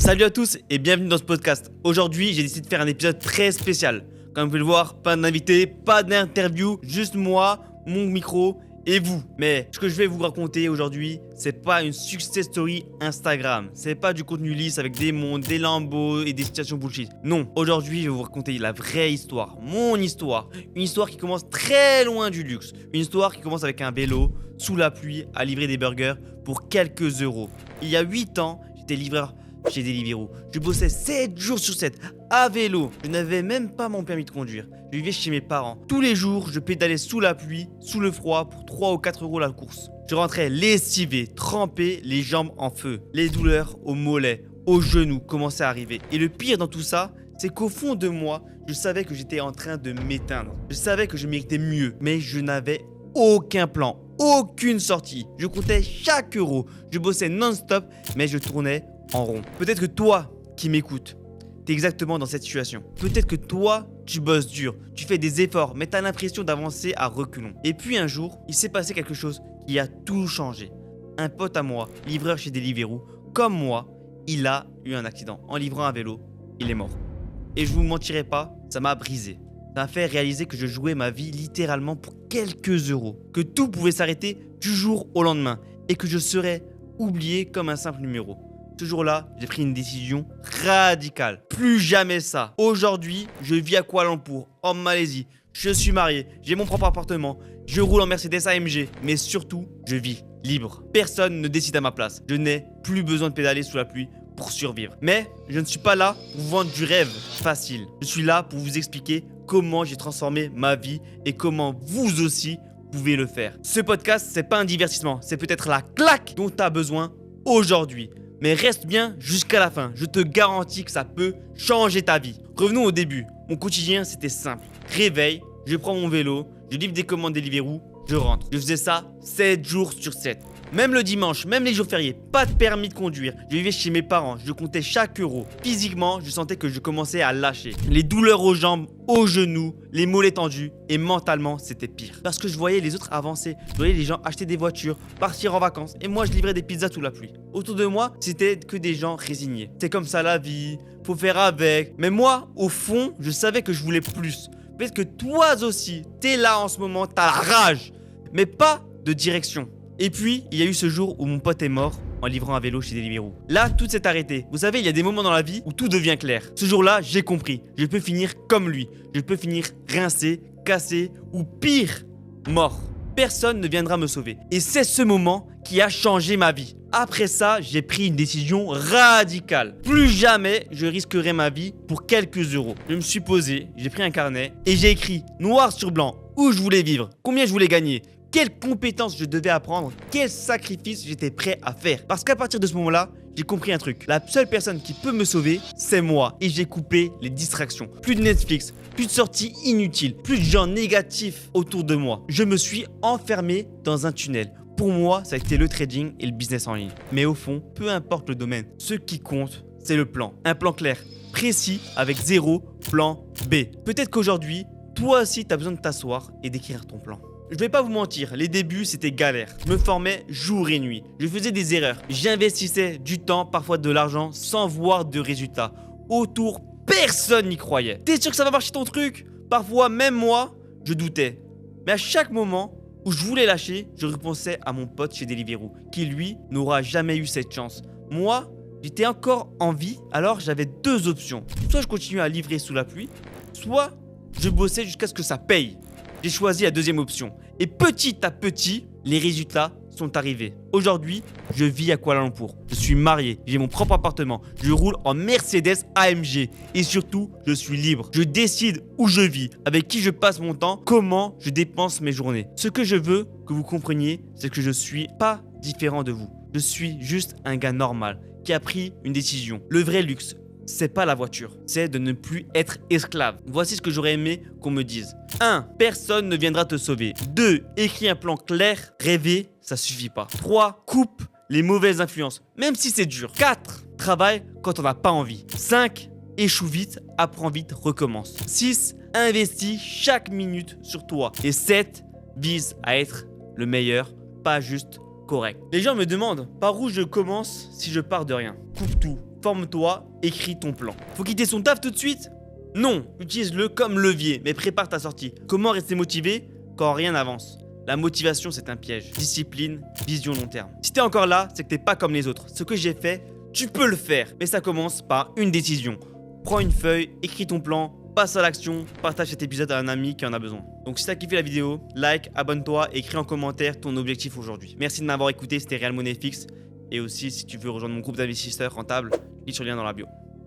Salut à tous et bienvenue dans ce podcast. Aujourd'hui, j'ai décidé de faire un épisode très spécial. Comme vous pouvez le voir, pas d'invité, pas d'interview, juste moi, mon micro et vous. Mais ce que je vais vous raconter aujourd'hui, c'est pas une success story Instagram. C'est pas du contenu lisse avec des mondes, des lambeaux et des situations bullshit. Non, aujourd'hui, je vais vous raconter la vraie histoire, mon histoire. Une histoire qui commence très loin du luxe. Une histoire qui commence avec un vélo, sous la pluie, à livrer des burgers pour quelques euros. Il y a 8 ans, j'étais livreur chez Deliveroo. Je bossais 7 jours sur 7 à vélo. Je n'avais même pas mon permis de conduire. Je vivais chez mes parents. Tous les jours, je pédalais sous la pluie, sous le froid pour 3 ou 4 euros la course. Je rentrais lessivé, trempé, les jambes en feu. Les douleurs aux mollets, aux genoux commençaient à arriver. Et le pire dans tout ça, c'est qu'au fond de moi, je savais que j'étais en train de m'éteindre. Je savais que je méritais mieux, mais je n'avais aucun plan, aucune sortie. Je comptais chaque euro. Je bossais non-stop, mais je tournais en rond. Peut-être que toi qui m'écoutes, t'es exactement dans cette situation. Peut-être que toi, tu bosses dur, tu fais des efforts, mais t'as l'impression d'avancer à reculons. Et puis un jour, il s'est passé quelque chose qui a tout changé. Un pote à moi, livreur chez Deliveroo, comme moi, il a eu un accident. En livrant un vélo, il est mort. Et je vous mentirai pas, ça m'a brisé. Ça m'a fait réaliser que je jouais ma vie littéralement pour quelques euros. Que tout pouvait s'arrêter du jour au lendemain. Et que je serais oublié comme un simple numéro. Ce jour-là, j'ai pris une décision radicale. Plus jamais ça. Aujourd'hui, je vis à Kuala Lumpur, en Malaisie. Je suis marié, j'ai mon propre appartement. Je roule en Mercedes AMG. Mais surtout, je vis libre. Personne ne décide à ma place. Je n'ai plus besoin de pédaler sous la pluie pour survivre. Mais je ne suis pas là pour vous vendre du rêve facile. Je suis là pour vous expliquer comment j'ai transformé ma vie et comment vous aussi pouvez le faire. Ce podcast, c'est pas un divertissement. C'est peut-être la claque dont tu as besoin aujourd'hui. Mais reste bien jusqu'à la fin, je te garantis que ça peut changer ta vie. Revenons au début, mon quotidien c'était simple. Réveil, je prends mon vélo, je livre des commandes Deliveroo, je rentre. Je faisais ça 7 jours sur 7. Même le dimanche, même les jours fériés, pas de permis de conduire. Je vivais chez mes parents, je comptais chaque euro. Physiquement, je sentais que je commençais à lâcher. Les douleurs aux jambes, aux genoux, les mollets tendus. Et mentalement, c'était pire. Parce que je voyais les autres avancer. Je voyais les gens acheter des voitures, partir en vacances. Et moi, je livrais des pizzas sous la pluie. Autour de moi, c'était que des gens résignés. C'est comme ça la vie, faut faire avec. Mais moi, au fond, je savais que je voulais plus. Peut-être que toi aussi, t'es là en ce moment, t'as la rage. Mais pas de direction. Et puis, il y a eu ce jour où mon pote est mort en livrant un vélo chez Deliveroo. Là, tout s'est arrêté. Vous savez, il y a des moments dans la vie où tout devient clair. Ce jour-là, j'ai compris. Je peux finir comme lui. Je peux finir rincé, cassé ou pire, mort. Personne ne viendra me sauver. Et c'est ce moment qui a changé ma vie. Après ça, j'ai pris une décision radicale. Plus jamais je risquerai ma vie pour quelques euros. Je me suis posé, j'ai pris un carnet et j'ai écrit noir sur blanc où je voulais vivre, combien je voulais gagner, quelles compétences je devais apprendre, quels sacrifices j'étais prêt à faire. Parce qu'à partir de ce moment-là, j'ai compris un truc. La seule personne qui peut me sauver, c'est moi. Et j'ai coupé les distractions. Plus de Netflix, plus de sorties inutiles, plus de gens négatifs autour de moi. Je me suis enfermé dans un tunnel. Pour moi, ça a été le trading et le business en ligne. Mais au fond, peu importe le domaine, ce qui compte, c'est le plan. Un plan clair, précis, avec zéro plan B. Peut-être qu'aujourd'hui, toi aussi, tu as besoin de t'asseoir et d'écrire ton plan. Je vais pas vous mentir, les débuts c'était galère. Je me formais jour et nuit. Je faisais des erreurs. J'investissais du temps, parfois de l'argent, sans voir de résultats. Autour, personne n'y croyait. T'es sûr que ça va marcher ton truc? Parfois, même moi, je doutais. Mais à chaque moment où je voulais lâcher, je repensais à mon pote chez Deliveroo, qui lui n'aura jamais eu cette chance. Moi, j'étais encore en vie, alors j'avais deux options. Soit je continuais à livrer sous la pluie, soit je bossais jusqu'à ce que ça paye. J'ai choisi la deuxième option. Et petit à petit, les résultats sont arrivés. Aujourd'hui, je vis à Kuala Lumpur. Je suis marié, j'ai mon propre appartement. Je roule en Mercedes AMG. Et surtout, je suis libre. Je décide où je vis, avec qui je passe mon temps, comment je dépense mes journées. Ce que je veux que vous compreniez, c'est que je suis pas différent de vous. Je suis juste un gars normal qui a pris une décision. Le vrai luxe, c'est pas la voiture, c'est de ne plus être esclave. Voici ce que j'aurais aimé qu'on me dise. 1. Personne ne viendra te sauver. 2. Écris un plan clair. Rêver, ça suffit pas. 3. Coupe les mauvaises influences, même si c'est dur. 4. Travaille quand on n'a pas envie. 5. Échoue vite, apprends vite, recommence. 6. Investis chaque minute sur toi. Et 7. Vise à être le meilleur, pas juste correct. Les gens me demandent par où je commence si je pars de rien. Coupe tout. forme-toi, écris ton plan. Faut quitter son taf tout de suite? Non, utilise-le comme levier, mais prépare ta sortie. Comment rester motivé quand rien n'avance? La motivation, c'est un piège. Discipline, vision long terme. Si t'es encore là, c'est que t'es pas comme les autres. Ce que j'ai fait, tu peux le faire. Mais ça commence par une décision. Prends une feuille, écris ton plan, passe à l'action, partage cet épisode à un ami qui en a besoin. Donc si t'as kiffé la vidéo, like, abonne-toi, écris en commentaire ton objectif aujourd'hui. Merci de m'avoir écouté, c'était Real Money Fix. Et aussi, si tu veux rejoindre mon groupe d'investisseurs rentables, clique sur le lien dans la bio.